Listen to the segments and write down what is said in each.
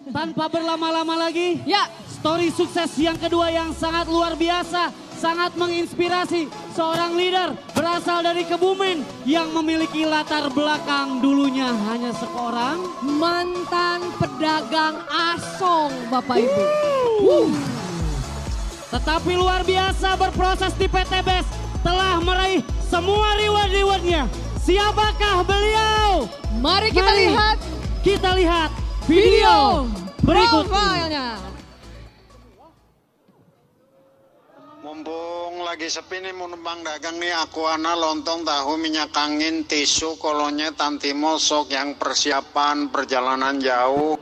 Tanpa berlama-lama lagi, Ya, story sukses yang kedua yang sangat luar biasa, sangat menginspirasi. Seorang leader berasal dari Kebumen yang memiliki latar belakang dulunya hanya seorang mantan pedagang asong Bapak Ibu. Tetapi luar biasa berproses di PT BES, telah meraih semua reward-rewardnya. Siapakah beliau? Mari kita lihat Kita lihat video berikut. profilnya. Mumpung lagi sepi nih mau numpang dagang nih, aku ana lontong tahu minyak angin tisu kolonya tantimo sok yang persiapan perjalanan jauh.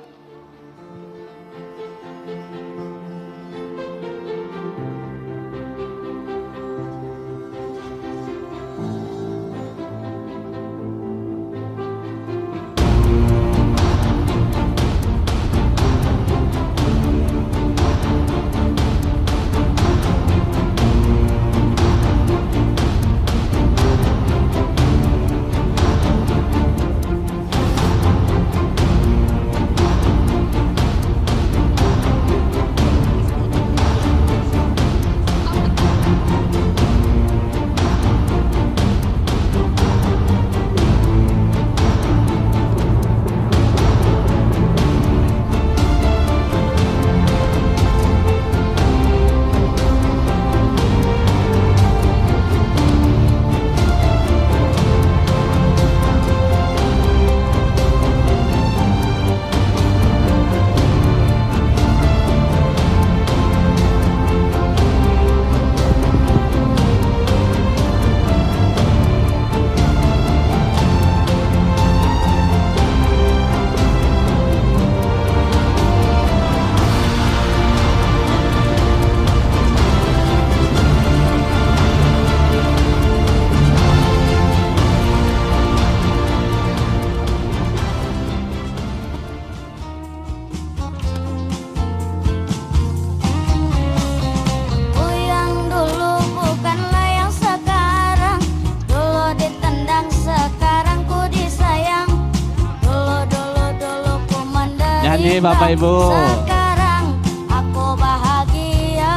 Nyanyi Bapak Ibu. Sekarang aku bahagia.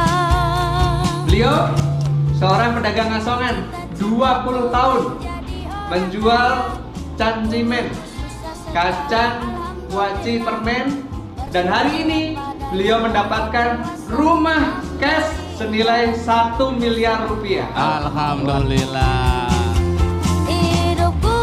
Beliau seorang pedagang asongan 20 tahun menjual cancimen, kacang, kuaci, permen, dan hari ini beliau mendapatkan rumah cash senilai 1 miliar rupiah. Alhamdulillah. Hidupku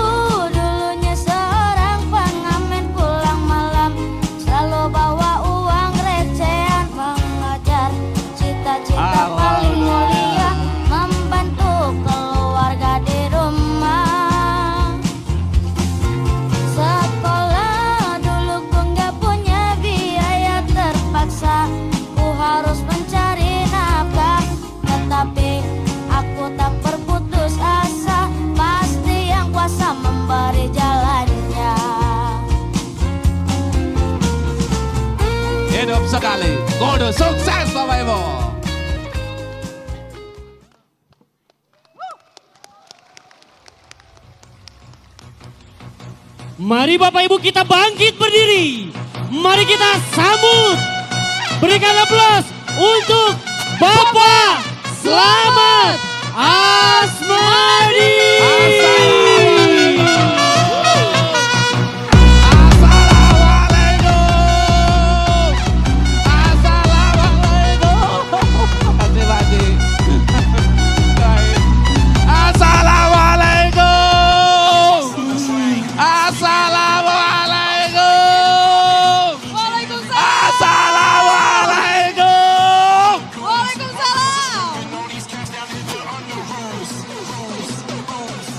dulunya seorang pengamen pulang malam, selalu bawa uang recehan, mengejar cita-cita paling mulia, membantu keluarga di rumah. Sekolah dulu ku nggak punya biaya, terpaksa ku harus mencari nafkah, tetapi aku tak berputus asa, pasti yang kuasa memberi jalannya. Hidup sekali, kudu sukses Bapak Ibu. Mari Bapak Ibu kita bangkit berdiri. Mari kita sambut. Berikan aplaus untuk Bapak Slamet Asmadi.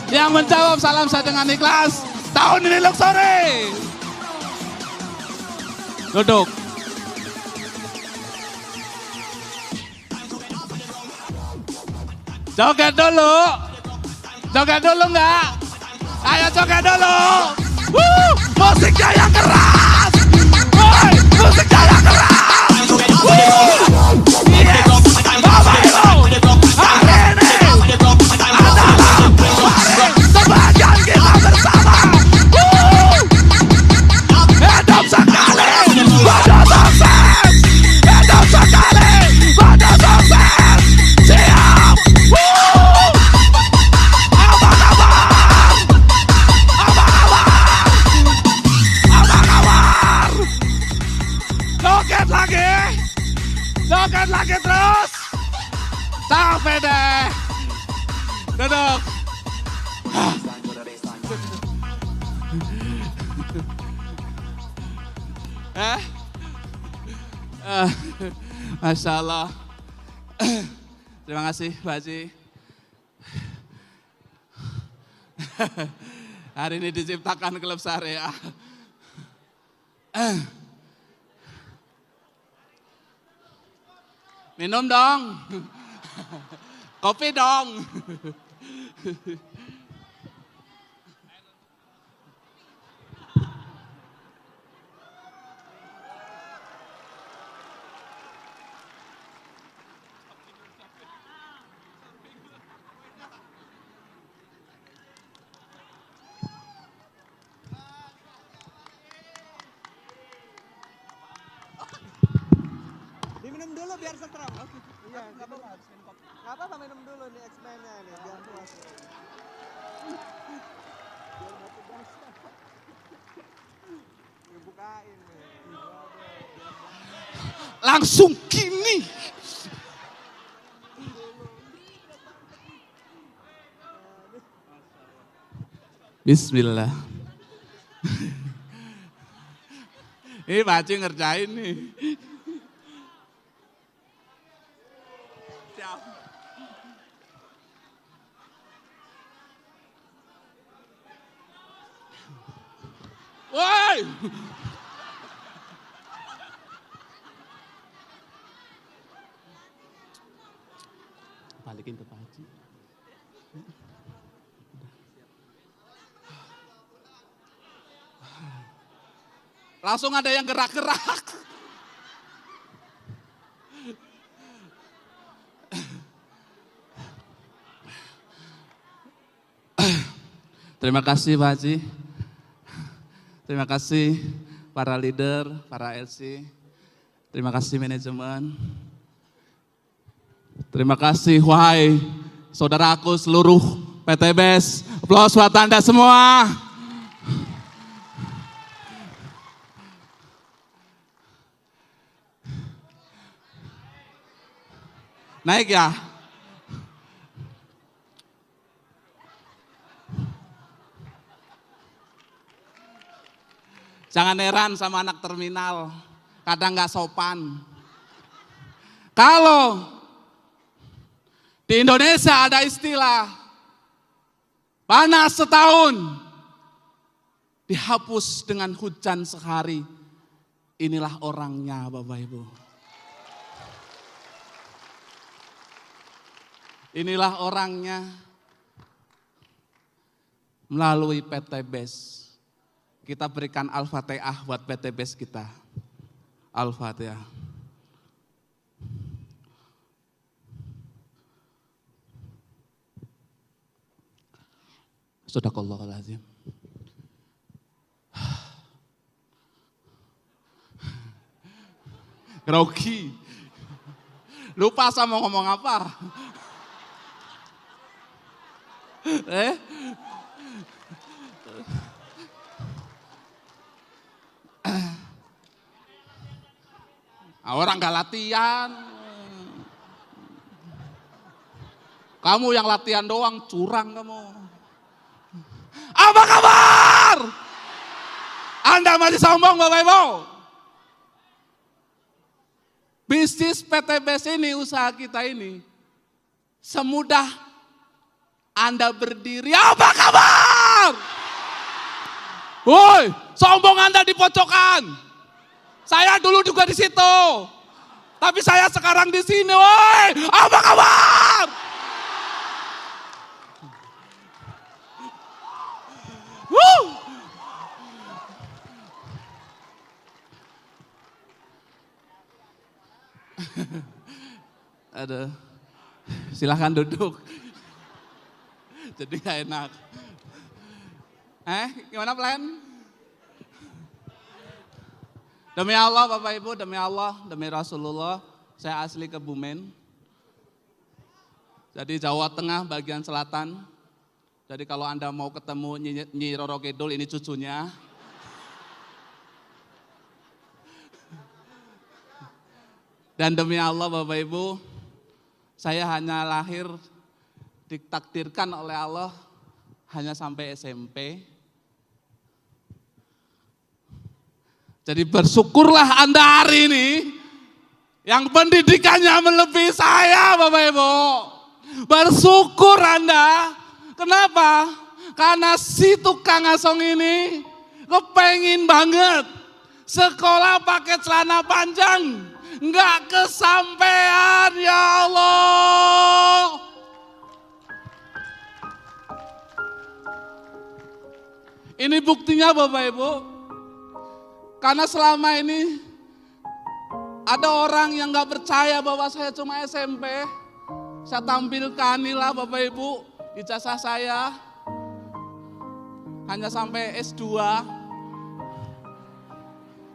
Yang menjawab salam saya dengan ikhlas. Tahun ini Luxury. Duduk. Joget dulu. Joget dulu enggak? Ayo joget dulu. Musiknya yang keras. Woi, musiknya yang keras. Yes. Bapak Ibu. Hari ini adalah kebahagiaan kita bersama. Hidup sekali. Joget lagi terus. Capek deh. Duduk. Masya Allah. Terima kasih Pak Haji. Hari ini diciptakan klub syariah. Minum dong. Kopi dong. Diminum dulu biar setram. Iya, nggak apa-apa. Nggak apa-apa minum dulu nih X-Men-nya nih, biar puas. Biar nggak tegas. Ngebukain nih. Langsung gini. Bismillah. Ini Pak Haji ngerjain nih. Siap. Woi. Balikin ke Pak Haji. Langsung ada yang gerak-gerak. Terima kasih Pak Haji. Terima kasih para leader, para LC. Terima kasih manajemen. Terima kasih wahai saudaraku seluruh PTBS. Aplaus buat Anda semua. Naik ya. Jangan heran sama anak terminal, kadang nggak sopan. Kalau di Indonesia ada istilah panas setahun, dihapus dengan hujan sehari. Inilah orangnya Bapak Ibu. Inilah orangnya melalui PTBS. Kita berikan Al-Fatihah buat PTBS kita. Al-Fatihah. Sadaqallahul azim. Grogi. Lupa sama ngomong apa. Orang gak latihan. Kamu yang latihan doang, curang kamu. Apa kabar? Anda masih sombong Bapak Ibu? Bisnis PTBS ini, usaha kita ini, semudah Anda berdiri. Apa kabar? Woi, sombong Anda di pojokan. Saya dulu juga di situ. Tapi saya sekarang di sini, woi. Apa kabar? Aduh. Silahkan duduk. Jadi gak enak. Gimana plan? Demi Allah Bapak Ibu, demi Allah, demi Rasulullah, saya asli Kebumen. Jadi Jawa Tengah bagian selatan. Jadi kalau Anda mau ketemu Nyi Roro Kidul, ini cucunya. Dan demi Allah Bapak Ibu, saya hanya lahir ditakdirkan oleh Allah hanya sampai SMP. Jadi bersyukurlah Anda hari ini yang pendidikannya melebihi saya Bapak Ibu. Bersyukur Anda. Kenapa? Karena si tukang asong ini kepengin banget sekolah pakai celana panjang. Enggak kesampean ya Allah. Ini buktinya Bapak Ibu. Karena selama ini ada orang yang gak percaya bahwa saya cuma SMP. Saya tampilkan inilah Bapak Ibu, ijazah saya hanya sampai S2.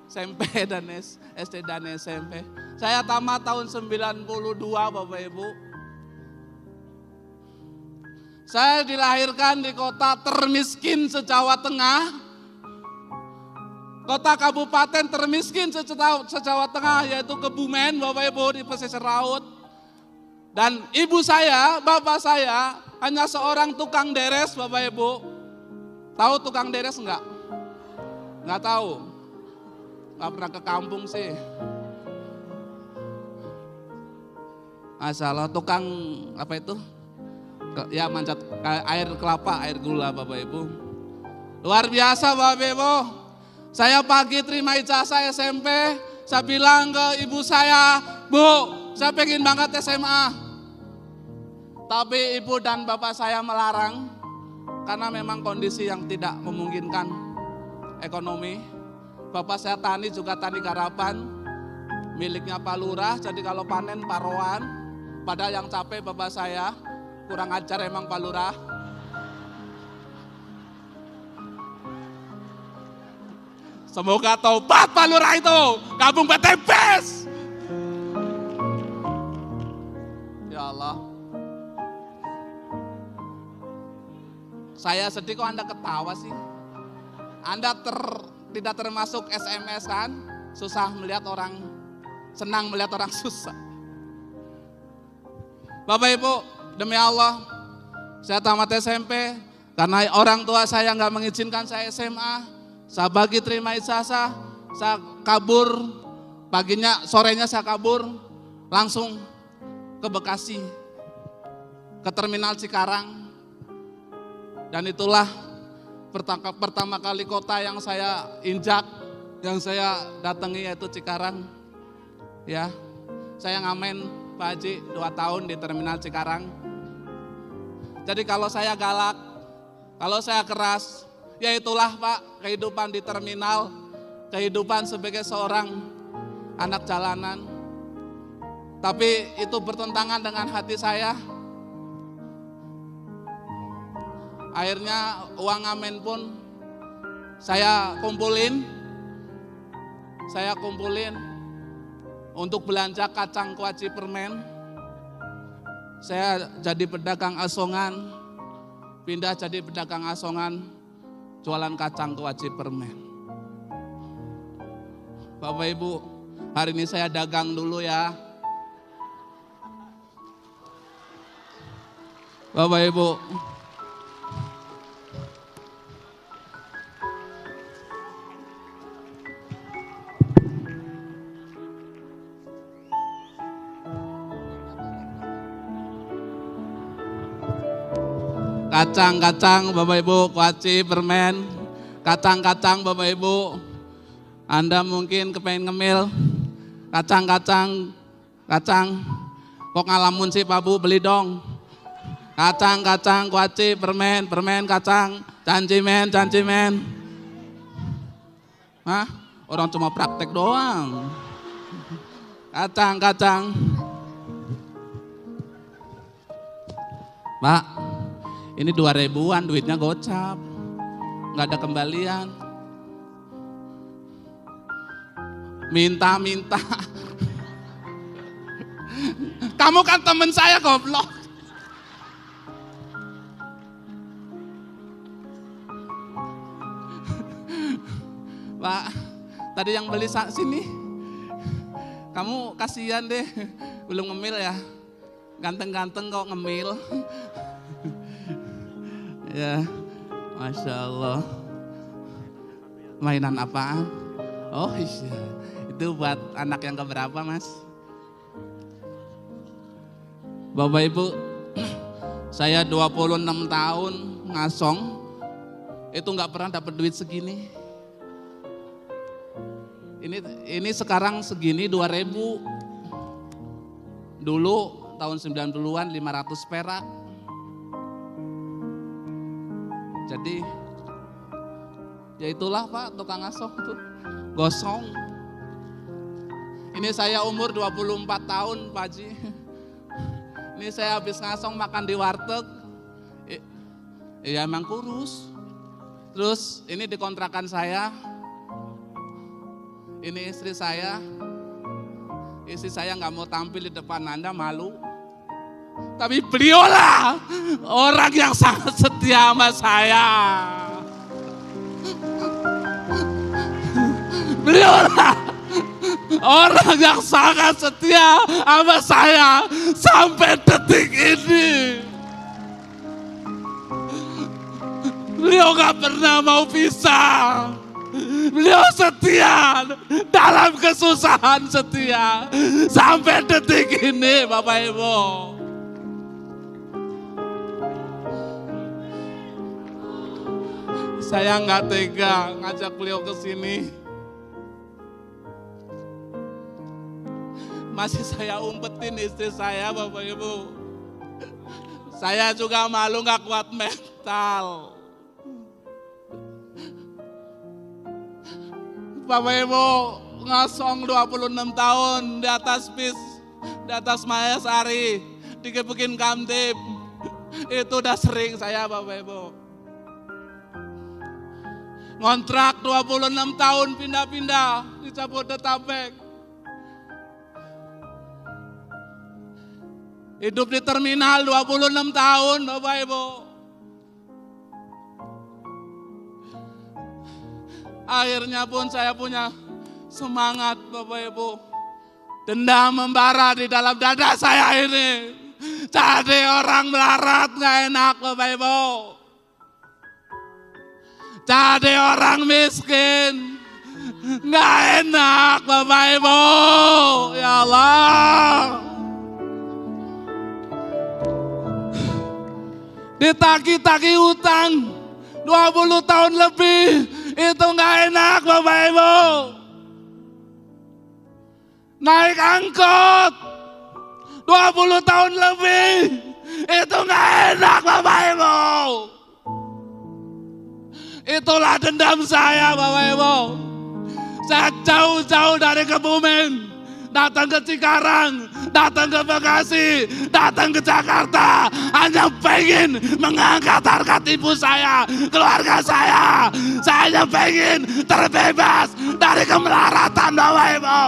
SMP dan SD dan SMP. Saya tamat tahun 92 Bapak Ibu. Saya dilahirkan di kota termiskin se-Jawa Tengah. Kota kabupaten termiskin se-Jawa Tengah yaitu Kebumen Bapak Ibu di pesisir laut. Dan ibu saya, bapak saya hanya seorang tukang deres Bapak Ibu. Tahu tukang deres enggak? Enggak tahu. Enggak pernah ke kampung sih. Masalah tukang apa itu? Ya manjat air kelapa, air gula Bapak Ibu. Luar biasa Bapak Ibu. Saya pagi terima ijazah SMP, saya bilang ke ibu saya, Bu, saya pengen banget SMA. Tapi ibu dan bapak saya melarang, karena memang kondisi yang tidak memungkinkan ekonomi. Bapak saya tani juga tani garapan, miliknya Pak Lurah, jadi kalau panen paroan. Padahal yang capek bapak saya, kurang ajar emang Pak Lurah. Semoga tobat Pak Lurah itu, gabung PTBes. Ya Allah. Saya sedih kok Anda ketawa sih. Anda tidak termasuk SMS kan? Susah melihat orang, senang melihat orang susah. Bapak Ibu, demi Allah, saya tamat SMP, karena orang tua saya nggak mengizinkan saya SMA. Saya bagi terima ijazah, saya kabur, paginya, sorenya saya kabur, langsung ke Bekasi, ke Terminal Cikarang. Dan itulah pertama kali kota yang saya injak, yang saya datangi yaitu Cikarang. Ya, saya ngamen Pak Haji 2 tahun di Terminal Cikarang. Jadi kalau saya galak, kalau saya keras, ya itulah Pak, kehidupan di terminal, kehidupan sebagai seorang anak jalanan. Tapi itu bertentangan dengan hati saya. Akhirnya uang ngamen pun saya kumpulin untuk belanja kacang kuaci permen. Saya jadi pedagang asongan, pindah jadi pedagang asongan, jualan kacang kuaci permen. Bapak Ibu, hari ini saya dagang dulu ya. Bapak Ibu, kacang-kacang Bapak Ibu, kuaci, permen, kacang-kacang Bapak Ibu. Anda mungkin kepengen ngemil, kacang, kok ngalamun sih Pak Bu, beli dong. Kacang, kuaci, permen, kacang, cancimen. Hah? Orang cuma praktek doang. Kacang. Pak, ini 2.000-an duitnya gocap, nggak ada kembalian. Minta. Kamu kan temen saya goblok. Pak, tadi yang beli sini Kamu kasihan deh, belum ngemil ya. Ganteng-ganteng kok ngemil. Ya, Masya Allah. Mainan apaan? Oh iya, itu buat anak yang keberapa Mas? Bapak Ibu, saya 26 tahun ngasong, itu nggak pernah dapat duit segini. Ini sekarang segini 2.000. Dulu tahun 90-an 500 perak. Jadi ya itulah Pak tukang ngasong tuh, gosong. Ini saya umur 24 tahun Pak Haji. Ini saya habis ngasong makan di warteg. Ya emang kurus. Terus ini di kontrakan saya. Ini istri saya. Istri saya nggak mau tampil di depan Anda, malu. Tapi beliaulah orang yang sangat setia sama saya. Beliaulah orang yang sangat setia sama saya sampai detik ini. Beliau gak pernah mau pisah. Beliau setia dalam kesusahan, setia sampai detik ini Bapak Ibu. Saya nggak tega ngajak beliau ke sini. Masih saya umpetin istri saya Bapak Ibu. Saya juga malu nggak kuat mental. Bapak Ibu ngasong 26 tahun di atas bis, di atas Mayasari, dikebukin Kamtib. Itu udah sering saya Bapak Ibu. Ngontrak 26 tahun pindah-pindah di Jabodetabek. Hidup di terminal 26 tahun Bapak Ibu. Akhirnya pun saya punya semangat Bapak Ibu. Dendam membara di dalam dada saya ini. Jadi orang melarat gak enak Bapak Ibu. Jadi orang miskin gak enak Bapak Ibu. Ya Allah. Ditagi-tagi utang 20 tahun lebih. Itu gak enak Bapak Ibu. Naik angkot 20 tahun lebih. Itu gak enak Bapak Ibu. Itulah dendam saya Bapak Ibu. Saya jauh-jauh dari Kebumen, datang ke Cikarang, datang ke Bekasi, datang ke Jakarta, hanya pengen mengangkat harkat ibu saya, keluarga saya. Saya hanya pengen terbebas dari kemelaratan Bapak Ibu.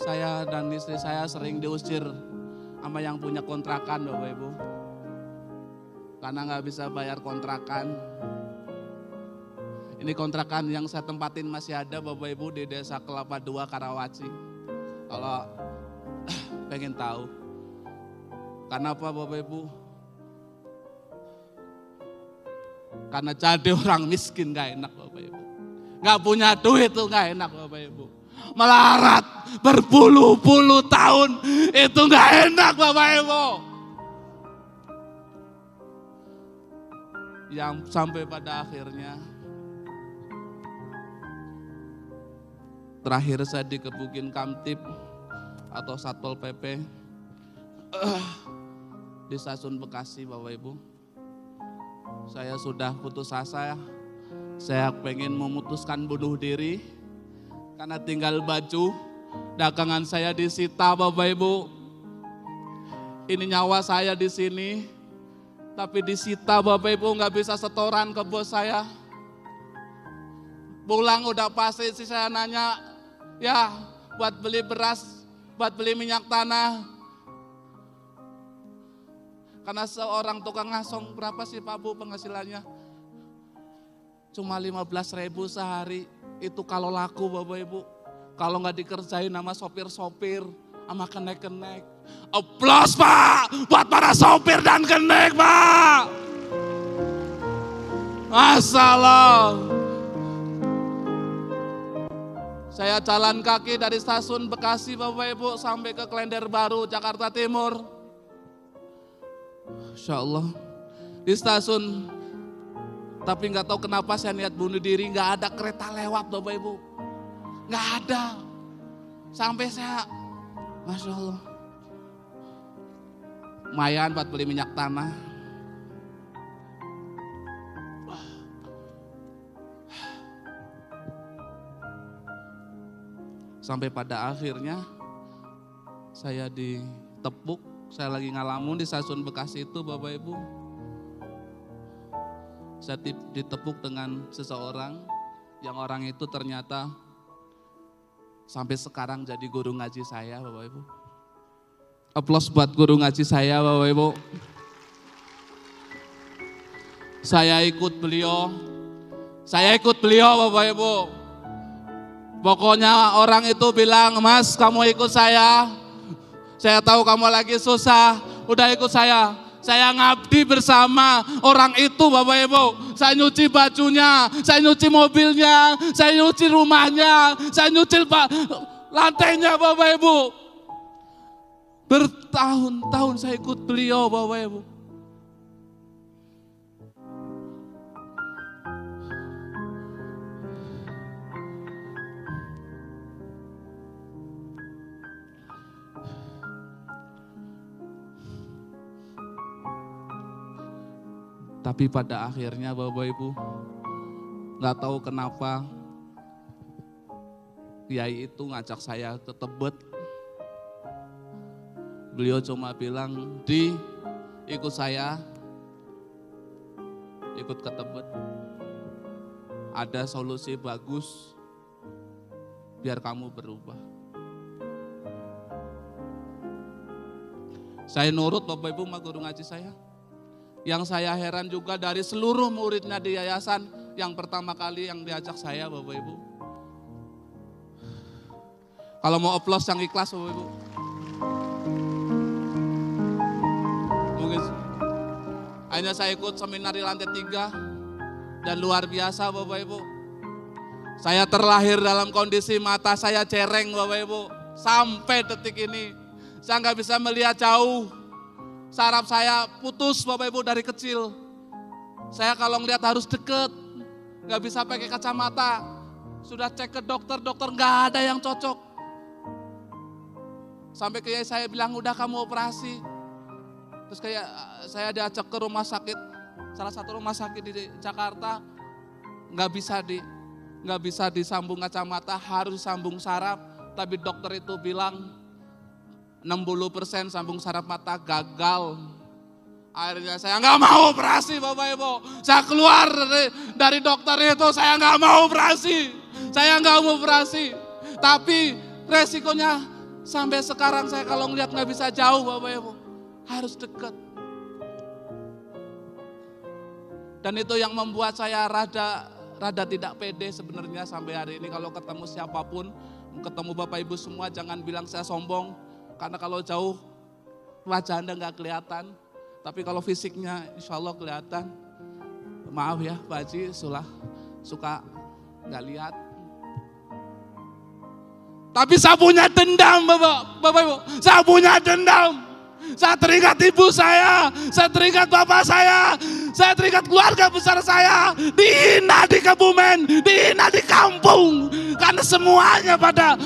Saya dan istri saya sering diusir sama yang punya kontrakan Bapak Ibu. Karena nggak bisa bayar kontrakan. Ini kontrakan yang saya tempatin masih ada Bapak Ibu di Desa Kelapa II, Karawaci. Kalau pengen tahu. Kenapa Bapak Ibu? Karena jadi orang miskin gak enak Bapak Ibu. Gak punya duit tuh gak enak Bapak Ibu. Melarat berpuluh-puluh tahun itu gak enak Bapak Ibu. Yang sampai pada akhirnya terakhir saya dikebukin Kamtib atau Satpol PP di stasiun Bekasi Bapak Ibu. Saya sudah putus asa, saya pengen memutuskan bunuh diri karena tinggal baju dagangan saya disita Bapak Ibu. Ini nyawa saya di sini, tapi disita Bapak Ibu, nggak bisa setoran ke bos saya. Pulang udah pasti sih saya nanya, ya buat beli beras, buat beli minyak tanah. Karena seorang tukang ngasong berapa sih Pak Bu penghasilannya? Cuma 15.000 sehari. Itu kalau laku Bapak Ibu. Kalau nggak dikerjain sama sopir-sopir, sama kenek-kenek. Aplaus Pak buat para sopir dan kenek Pak. Masalah. Saya jalan kaki dari stasiun Bekasi Bapak Ibu sampai ke Klender Baru, Jakarta Timur. Insya Allah di stasiun, tapi nggak tahu kenapa saya niat bunuh diri, nggak ada kereta lewat Bapak Ibu, nggak ada. Sampai saya, Masya Allah, lumayan buat beli minyak tanah. Sampai pada akhirnya saya ditepuk, saya lagi ngalamun di stasiun Bekasi itu Bapak Ibu. Saya ditepuk dengan seseorang yang orang itu ternyata sampai sekarang jadi guru ngaji saya Bapak Ibu. Aplaus buat guru ngaji saya Bapak Ibu. Saya ikut beliau Bapak Ibu. Pokoknya orang itu bilang, Mas kamu ikut saya tahu kamu lagi susah, udah ikut saya. Saya ngabdi bersama orang itu Bapak Ibu. Saya nyuci bajunya, saya nyuci mobilnya, saya nyuci rumahnya, saya nyuci lantainya Bapak Ibu. Bertahun-tahun saya ikut beliau Bapak Ibu. Tapi pada akhirnya Bapak Ibu, nggak tahu kenapa kiai itu ngajak saya ke Tebet. Beliau cuma bilang, Di ikut saya, ikut ke Tebet. Ada solusi bagus biar kamu berubah. Saya nurut Bapak Ibu sama guru ngaji saya. Yang saya heran juga dari seluruh muridnya di yayasan, yang pertama kali yang diajak saya Bapak Ibu. Kalau mau aplaus yang ikhlas Bapak Ibu. Mungkin hanya saya ikut seminar di lantai 3 dan luar biasa Bapak Ibu. Saya terlahir dalam kondisi mata saya cereng Bapak Ibu. Sampai detik ini saya nggak bisa melihat jauh. Saraf saya putus Bapak Ibu dari kecil. Saya kalau ngeliat harus deket, nggak bisa pakai kacamata. Sudah cek ke dokter nggak ada yang cocok. Sampai kayak saya bilang udah kamu operasi. Terus kayak saya diajak ke rumah sakit, salah satu rumah sakit di Jakarta, nggak bisa disambung kacamata, harus sambung saraf. Tapi dokter itu bilang 60% sambung saraf mata gagal. Akhirnya saya nggak mau operasi Bapak Ibu. Saya keluar dari dokter itu, saya nggak mau operasi. Tapi resikonya sampai sekarang saya kalau ngeliat nggak bisa jauh Bapak Ibu. Harus dekat. Dan itu yang membuat saya rada tidak pede sebenarnya sampai hari ini kalau ketemu siapapun, ketemu Bapak Ibu semua jangan bilang saya sombong. Karena kalau jauh wajah Anda nggak kelihatan, tapi kalau fisiknya insya Allah kelihatan. Maaf ya Pak Haji, suka nggak lihat. Tapi saya punya dendam Bapak Ibu, saya punya dendam. Saya teringat ibu saya teringat bapak saya teringat keluarga besar saya. Dihina di Kebumen, dihina di kampung. Karena semuanya pada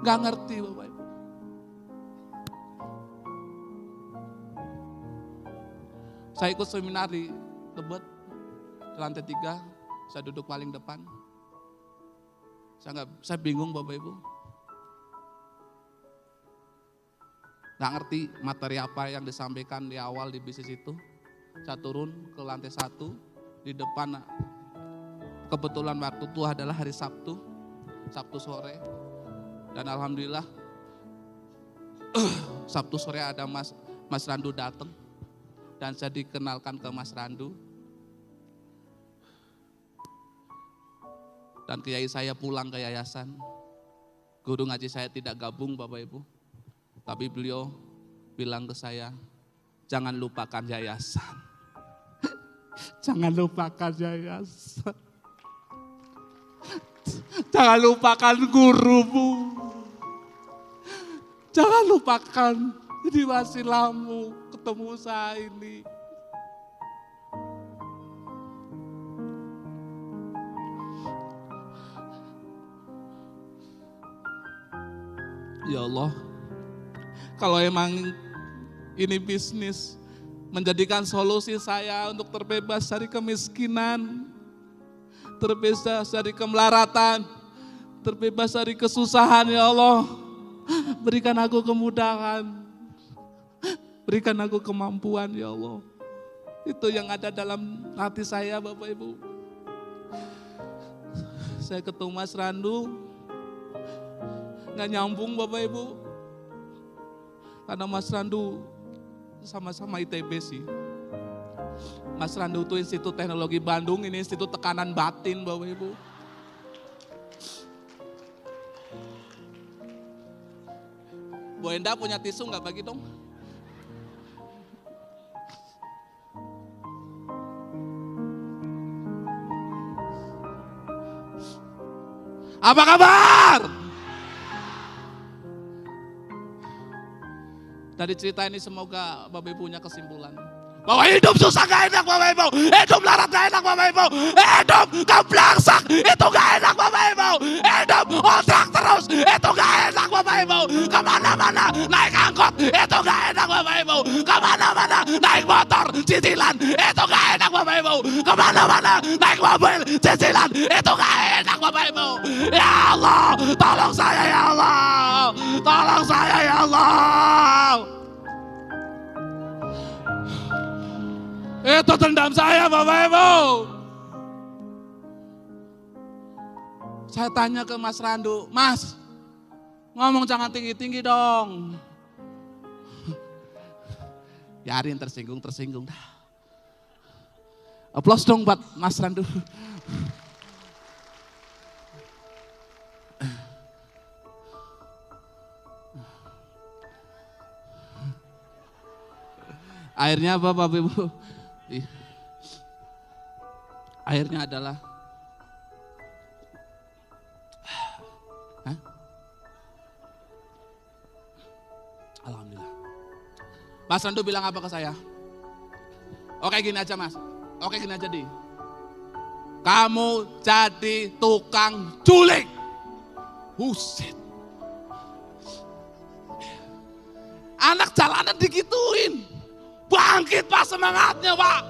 nggak ngerti Bapak Ibu. Saya ikut seminar di Tebet, di lantai 3, saya duduk paling depan. Saya bingung Bapak Ibu. Nggak ngerti materi apa yang disampaikan di awal di bisnis itu. Saya turun ke lantai 1, di depan kebetulan waktu itu adalah hari Sabtu sore. Dan alhamdulillah Sabtu sore ada Mas Randu datang dan saya dikenalkan ke Mas Randu. Dan kiai saya pulang ke yayasan. Guru ngaji saya tidak gabung Bapak Ibu. Tapi beliau bilang ke saya, jangan lupakan yayasan. Jangan lupakan yayasan. Jangan lupakan gurumu. Jangan lupakan jadi wasilahmu ketemu saya ini. Ya Allah, kalau emang ini bisnis, menjadikan solusi saya untuk terbebas dari kemiskinan, terbebas dari kemelaratan, terbebas dari kesusahan, ya Allah. Berikan aku kemudahan, berikan aku kemampuan, ya Allah. Itu yang ada dalam hati saya, Bapak Ibu. Saya ketemu Mas Randu, nggak nyambung Bapak Ibu. Karena Mas Randu sama-sama ITB sih. Mas Randu itu Institut Teknologi Bandung, ini Institut Tekanan Batin Bapak Ibu. Bu Enda punya tisu nggak bagi dong? Apa kabar? Dari cerita ini semoga Bapak Ibu punya kesimpulan. Bahwa hidup susah gak enak Bapak Ibu. Hidup larat gak enak Bapak Ibu. Hidup keblangsak itu gak enak Bapak Ibu. Hidup otak terus itu gak enak Bapak Ibu. Kemana-mana naik angkot itu gak enak Bapak Ibu. Kemana-mana naik motor cicilan itu gak enak Bapak Ibu. Kemana-mana naik mobil cicilan itu gak enak Bapak Ibu. Ya Allah, tolong saya ya Allah. Tolong saya ya Allah. Itu dendam saya Bapak Ibu. Saya tanya ke Mas Randu, Mas, ngomong jangan tinggi-tinggi dong. Yarin tersinggung. Aplaus dong buat Mas Randu. Akhirnya apa Bapak Ibu? Akhirnya adalah Alhamdulillah. Mas Randu bilang apa ke saya? Oke gini aja Mas, oke gini aja Di. Kamu jadi tukang culik. Buset. Anak jalanan digituin. Bangkit Pak semangatnya Pak.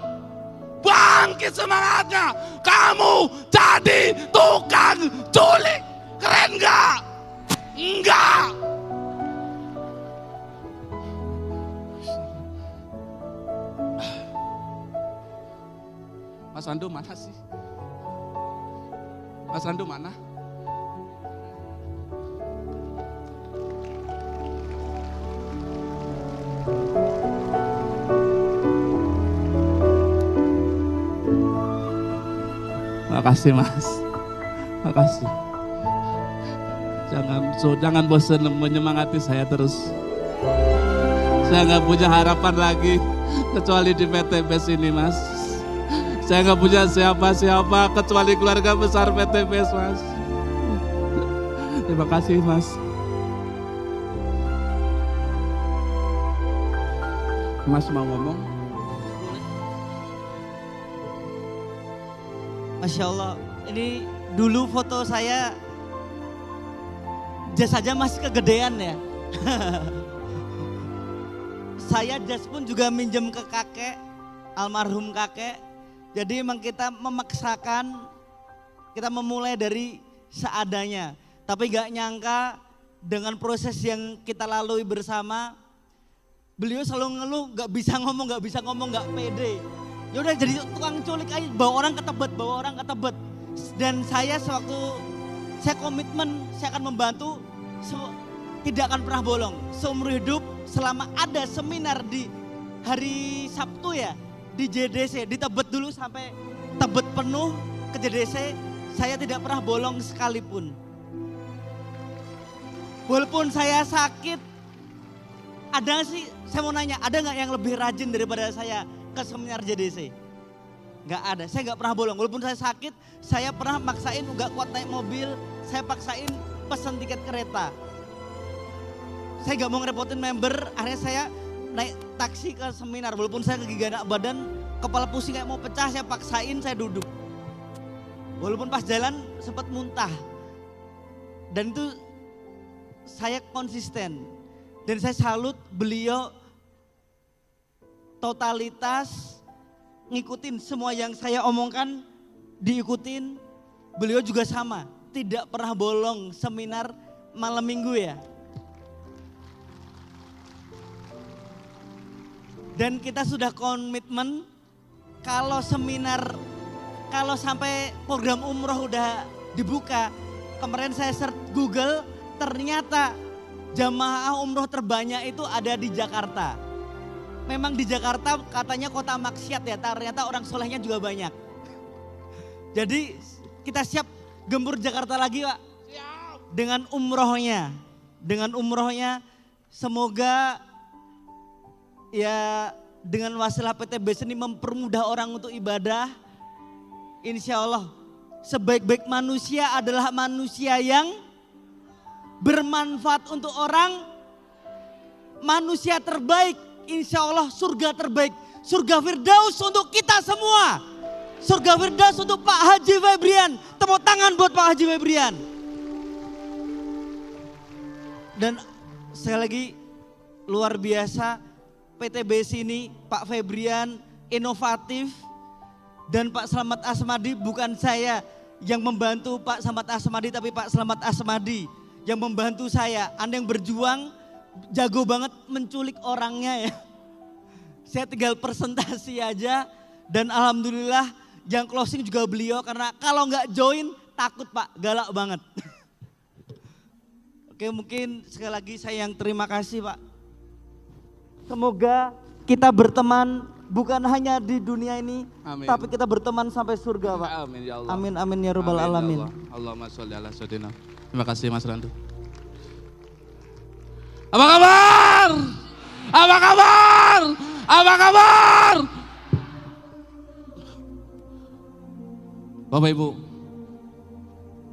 Bangkit semangatnya. Kamu jadi tukang culik. Keren gak? Enggak. Mas Randu mana sih? Mas Randu mana? Makasih Mas, makasih. Jangan bosan menyemangati saya terus. Saya nggak punya harapan lagi kecuali di PTBS ini Mas. Saya nggak punya siapa-siapa kecuali keluarga besar PTBS Mas. Terima kasih Mas. Mas mau ngomong? Masya Allah, ini dulu foto saya jas aja masih kegedean ya. Saya jas pun juga minjem ke kakek, almarhum kakek. Jadi emang kita memaksakan, kita memulai dari seadanya. Tapi gak nyangka dengan proses yang kita lalui bersama, beliau selalu ngeluh gak bisa ngomong, gak pede. Ya udah jadi tukang culik aja, bawa orang ke Tebet. Dan saya sewaktu saya komitmen, saya akan membantu tidak akan pernah bolong. Seumur hidup selama ada seminar di hari Sabtu ya, di JDC, di Tebet dulu sampai Tebet penuh ke JDC, saya tidak pernah bolong sekalipun. Walaupun saya sakit, ada sih, saya mau nanya, ada nggak yang lebih rajin daripada saya ke seminar JDC? Nggak ada, saya nggak pernah bolong. Walaupun saya sakit, saya pernah maksain nggak kuat naik mobil, saya paksain pesan tiket kereta. Saya nggak mau ngerepotin member, akhirnya saya naik taksi ke seminar. Walaupun saya kegigihan badan, kepala pusing kayak mau pecah, saya paksain, saya duduk. Walaupun pas jalan sempat muntah. Dan itu saya konsisten. Dan saya salut beliau totalitas ngikutin semua yang saya omongkan, diikutin. Beliau juga sama, tidak pernah bolong seminar malam minggu ya. Dan kita sudah komitmen kalau seminar, kalau sampai program umroh udah dibuka. Kemarin saya search Google, ternyata jamaah umroh terbanyak itu ada di Jakarta. Memang di Jakarta katanya kota maksiat ya, ternyata orang solehnya juga banyak. Jadi kita siap gembur Jakarta lagi Pak. Dengan umrohnya. Dengan umrohnya semoga ya dengan wasilah PTBS ini mempermudah orang untuk ibadah. Insya Allah sebaik-baik manusia adalah manusia yang bermanfaat untuk orang. Manusia terbaik insya Allah surga terbaik. Surga Firdaus untuk kita semua. Surga Firdaus untuk Pak Haji Febrian. Tepuk tangan buat Pak Haji Febrian. Dan sekali lagi luar biasa PTBS ini, Pak Febrian inovatif. Dan Pak Slamet Asmadi, bukan saya yang membantu Pak Slamet Asmadi, tapi Pak Slamet Asmadi yang membantu saya. Anda yang berjuang jago banget menculik orangnya ya. Saya tinggal presentasi aja dan alhamdulillah yang closing juga beliau, karena kalau nggak join takut Pak, galak banget. Oke, mungkin sekali lagi saya yang terima kasih Pak. Semoga kita berteman bukan hanya di dunia ini, Amin. tapi kita berteman sampai surga Pak. Amin ya Allah. Amin amin ya rabbal alamin. Allahumma sholli ala sayyidina. Terima kasih Mas Randu. Apa kabar? Apa kabar? Apa kabar? Bapak Ibu,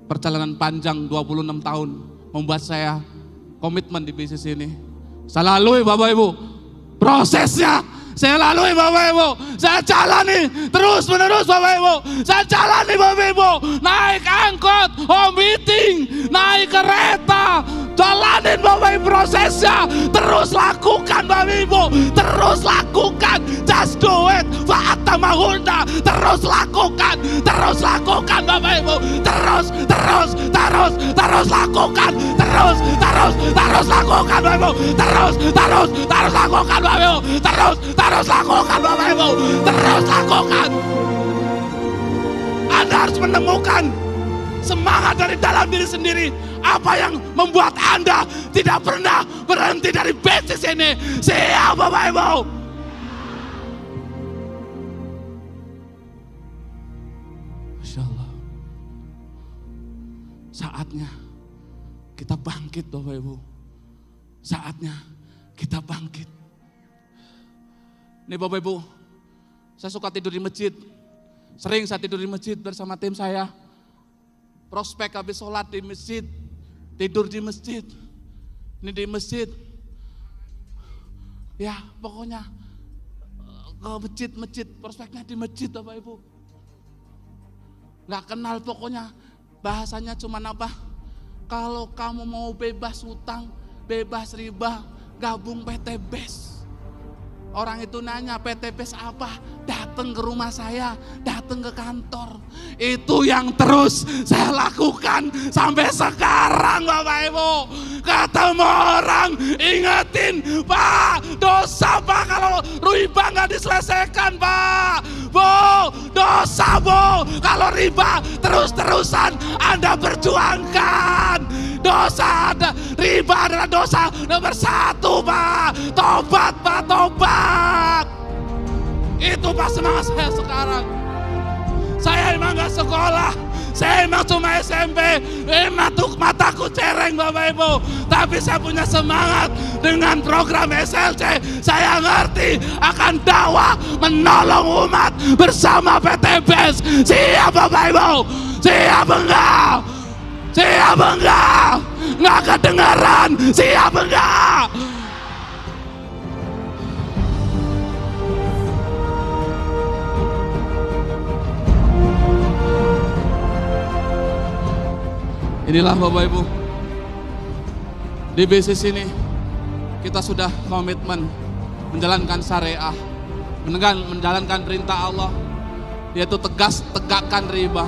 perjalanan panjang 26 tahun membuat saya komitmen di bisnis ini. Saya lalui Bapak Ibu prosesnya. Saya lalui Bapak Ibu, saya jalani terus menerus Bapak Ibu. Saya jalani Bapak Ibu, naik angkot, home meeting, naik kereta. Jalanin Bapak Ibu prosesnya, terus lakukan Bapak Ibu, terus lakukan. Just do it, fa'atamahunda, terus lakukan Bapak Ibu. Terus lakukan, terus lakukan Bapak Ibu. Terus lakukan Bapak Ibu. Terus lakukan Bapak Ibu, terus lakukan. Anda harus menemukan semangat dari dalam diri sendiri. Apa yang membuat Anda tidak pernah berhenti dari bisnis ini. Siap Bapak Ibu. Masya Allah. Saatnya kita bangkit Bapak Ibu. Saatnya kita bangkit. Nih Bapak Ibu, saya suka tidur di masjid. Sering saya tidur di masjid bersama tim saya. Prospek habis sholat di masjid, tidur di masjid. Ini di masjid. Ya pokoknya ke masjid, prospeknya di masjid Bapak Ibu. Gak kenal pokoknya, bahasanya cuma apa? Kalau kamu mau bebas hutang, bebas riba, gabung PTBS. Orang itu nanya PTBS apa? Datang ke rumah saya, datang ke kantor. Itu yang terus saya lakukan sampai sekarang Bapak Ibu. Ketemu orang, ingetin Pak, dosa Pak kalau riba nggak diselesaikan Pak. Bu, dosa Bu, kalau riba terus-terusan Anda perjuangkan. Dosa ada, riba Riba adalah dosa nomor 1 Pak. Tobat Pak, tobat. Itu Pak semangat saya sekarang. Saya emang gak sekolah, saya emang cuma SMP, emang tuh mataku cereng Bapak Ibu. Tapi saya punya semangat dengan program SLC. Saya ngerti akan dakwah menolong umat bersama PT BES. Siap Bapak Ibu? Siap enggak? Siap enggak? Nggak kedengaran? Siap enggak? Inilah Bapak Ibu, di bisnis ini kita sudah komitmen menjalankan syariah, menjalankan perintah Allah, yaitu tegakkan riba.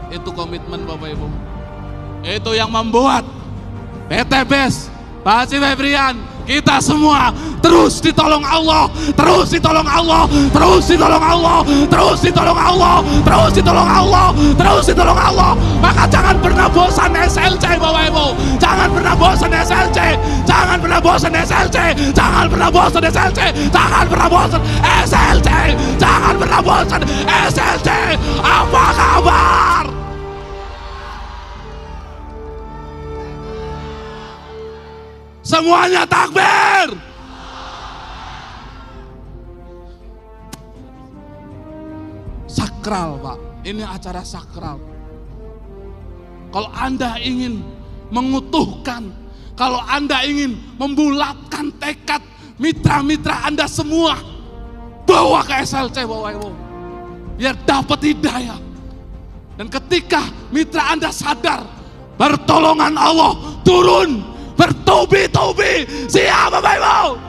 Itu komitmen Bapak Ibu. Itu yang membuat PT BES, Pak Haji Febrian, kita semua terus ditolong Allah, terus ditolong Allah, terus ditolong Allah, terus ditolong Allah, terus ditolong Allah, terus ditolong Allah. Maka jangan pernah bosan SLC Bapak Ibu. Jangan pernah bosan SLC. Jangan pernah bosan SLC. Jangan pernah bosan SLC. Jangan pernah bosan SLC. Jangan pernah bosan SLC. Apa kabar? Semuanya takbir. Sakral Pak, ini acara sakral. Kalau Anda ingin mengutuhkan, kalau Anda ingin membulatkan tekad mitra-mitra Anda semua, bawa ke SLC Bapak Ibu, biar dapat hidayah. Dan ketika mitra Anda sadar, pertolongan Allah turun, bertubi-tubi. Siap Bapak Ibu?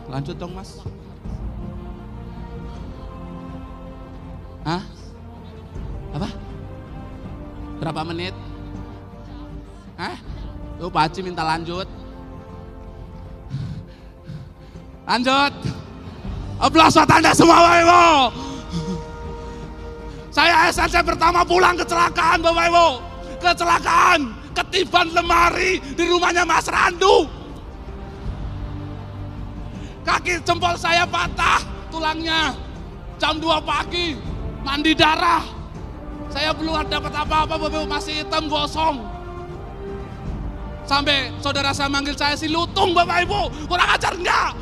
Lanjut dong Mas. Hah? Apa? Berapa menit? Hah? Tuh Pak Haji minta lanjut. Lanjut. Aplaus buat Anda semua Bapak Ibu. Saya SLC pertama pulang kecelakaan Bapak Ibu. Kecelakaan, ketiban lemari di rumahnya Mas Randu. Kaki jempol saya patah tulangnya. Jam 2 pagi, mandi darah. Saya belum dapat apa-apa Bapak Ibu, masih hitam gosong. Sampai saudara saya manggil saya si lutung Bapak Ibu, kurang ajar enggak?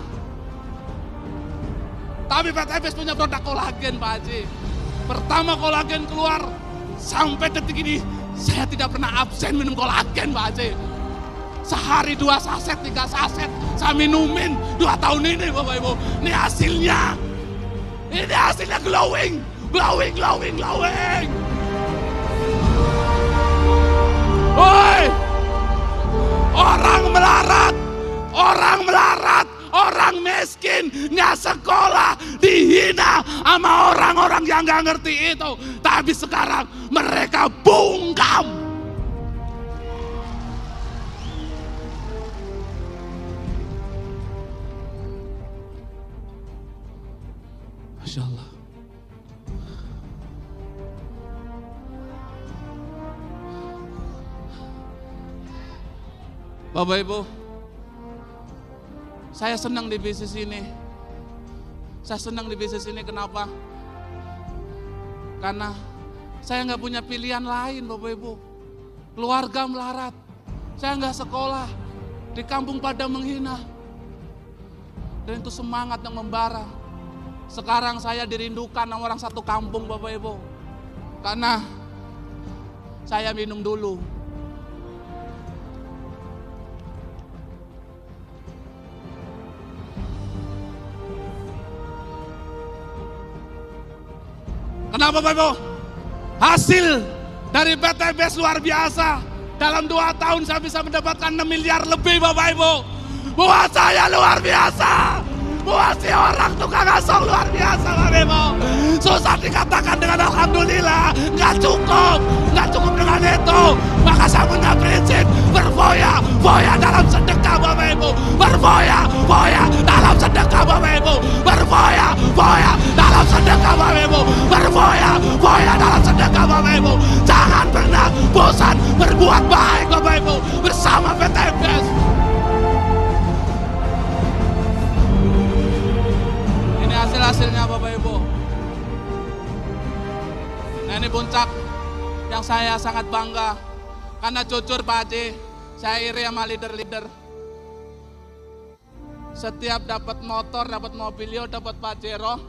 Tapi PT BES punya produk kolagen Pak Haji. Pertama kolagen keluar, sampai detik ini saya tidak pernah absen minum kolagen Pak Haji. Sehari 2 saset, 3 saset saya minumin 2 tahun ini Bapak Ibu. Ini hasilnya. Ini hasilnya glowing. Glowing, glowing, glowing. Woi, orang melarat, orang miskin, nggak sekolah, dihina sama orang-orang yang nggak ngerti itu. Tapi sekarang mereka bungkam. Masya Allah. Bapak Ibu, saya senang di bisnis ini. Saya senang di bisnis ini kenapa? Karena saya nggak punya pilihan lain Bapak Ibu. Keluarga melarat, saya nggak sekolah, di kampung pada menghina. Dan itu semangat yang membara. Sekarang saya dirindukan sama orang satu kampung Bapak Ibu. Karena saya minum dulu. Kenapa Bapak Ibu? Hasil dari PT BES luar biasa. Dalam 2 tahun saya bisa mendapatkan 6 miliar lebih Bapak Ibu. Buat saya luar biasa. Buat si orang tukang asong luar biasa Bapak Ibu. Susah dikatakan dengan alhamdulillah. Gak cukup dengan itu. Maka saya punya prinsip berfoya dalam sedekah Bapak Ibu. berfoya-foya dalam sedekah Bapak Ibu, berfoya-foya dalam sedekah Bapak Ibu, berfoya-foya dalam sedekah Bapak Ibu. Jangan pernah bosan berbuat baik Bapak Ibu bersama PTMDS. Ini hasil-hasilnya Bapak Ibu. Nah, ini puncak yang saya sangat bangga. Karena jujur Pak Haji, saya iri sama leader-leader. Setiap dapat motor, dapat mobilio, dapat Pajero,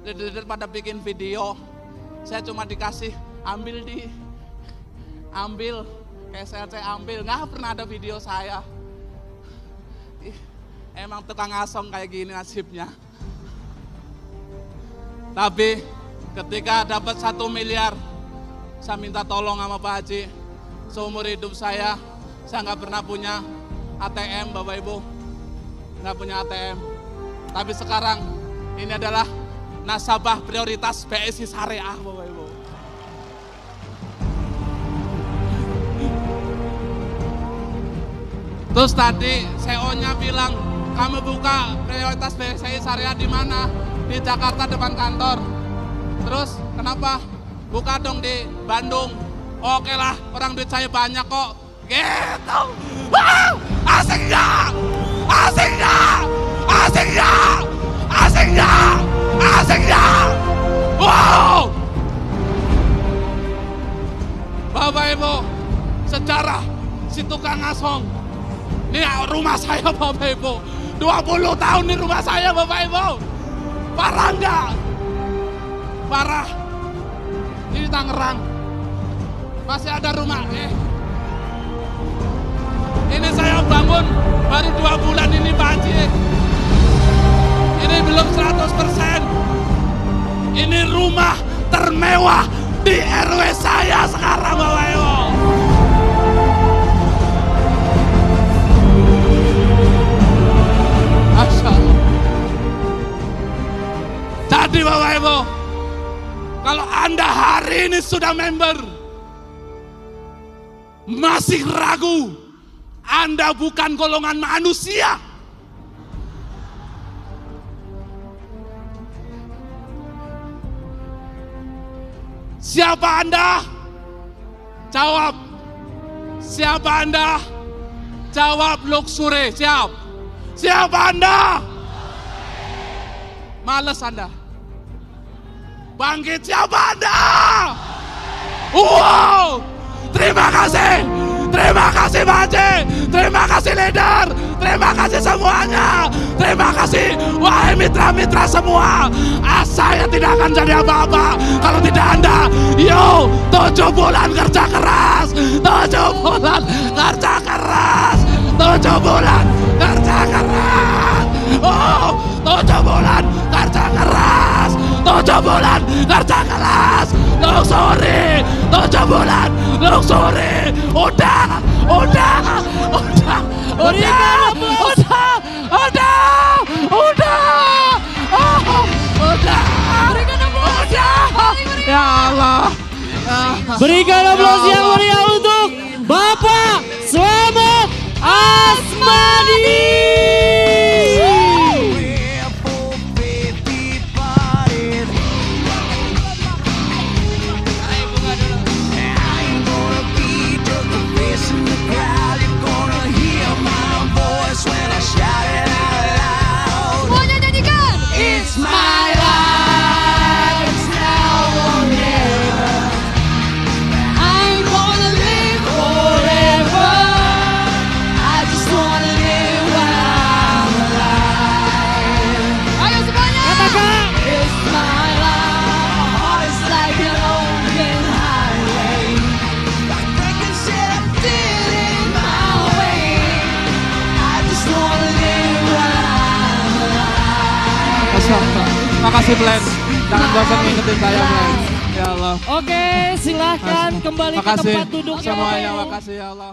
leader-leader pada bikin video. Saya cuma dikasih, ambil kayak saya ambil, nggak pernah ada video saya. Emang tukang asong kayak gini nasibnya. Tapi ketika dapat 1 miliar, saya minta tolong sama Pak Haji. Seumur hidup saya nggak pernah punya ATM Bapak Ibu. Nggak punya ATM. Tapi sekarang ini adalah nasabah prioritas BSI Syariah Bapak Ibu. Terus tadi CEO-nya bilang, kamu buka prioritas BSI Syariah di mana? Di Jakarta depan kantor. Terus kenapa? Buka dong di Bandung. Oke lah, orang duit saya banyak kok. Gitu. Wow, asik gak? Asik gak? Asik gak? Asik gak? Asik gak? Wow. Bapak Ibu, sejarah si tukang asong. Ini rumah saya Bapak Ibu. 20 tahun di rumah saya Bapak Ibu. Parah enggak? Parah. Ini Tangerang. Masih ada rumah. Ini saya bangun baru 2 bulan ini Pak Haji. Ini belum 100%. Ini rumah termewah di RW saya sekarang Bapak Ibu. Masya Allah. Jadi Bapak Ibu, kalau Anda hari ini sudah member, masih ragu, Anda bukan golongan manusia. Siapa Anda? Jawab. Siapa Anda? Jawab luxury. Siapa Anda? Males Anda. Bangkit, siapa Anda? Wow! Terima kasih Pak Haji, terima kasih leader, terima kasih semuanya, terima kasih wahai mitra-mitra semua. Saya tidak akan jadi apa-apa kalau tidak Anda. Yo, 7 bulan kerja keras, 7 bulan kerja keras, 7 bulan kerja keras. Oh, 7 bulan kerja keras, 7 bulan kerja keras. Luxury, 7 bulan luxury. Udah. Ya Allah. Berikan aplaus yang meriah untuk Bapak Slamet Asmadi. Semuanya nyanyikan. It's my life, it's now or never. I'm gonna live forever. I just wanna live while I'm alive. Ayo semuanya. Katakan. It's my life, it's like an open highway. Like breaking shit did in my way. I just wanna live while I'm alive. Makasih Plan. Jangan bosan ngingetin saya Plan. Ya Allah. Oke, silahkan kembali ke Makasih tempat duduk semuanya, makasih ya Allah.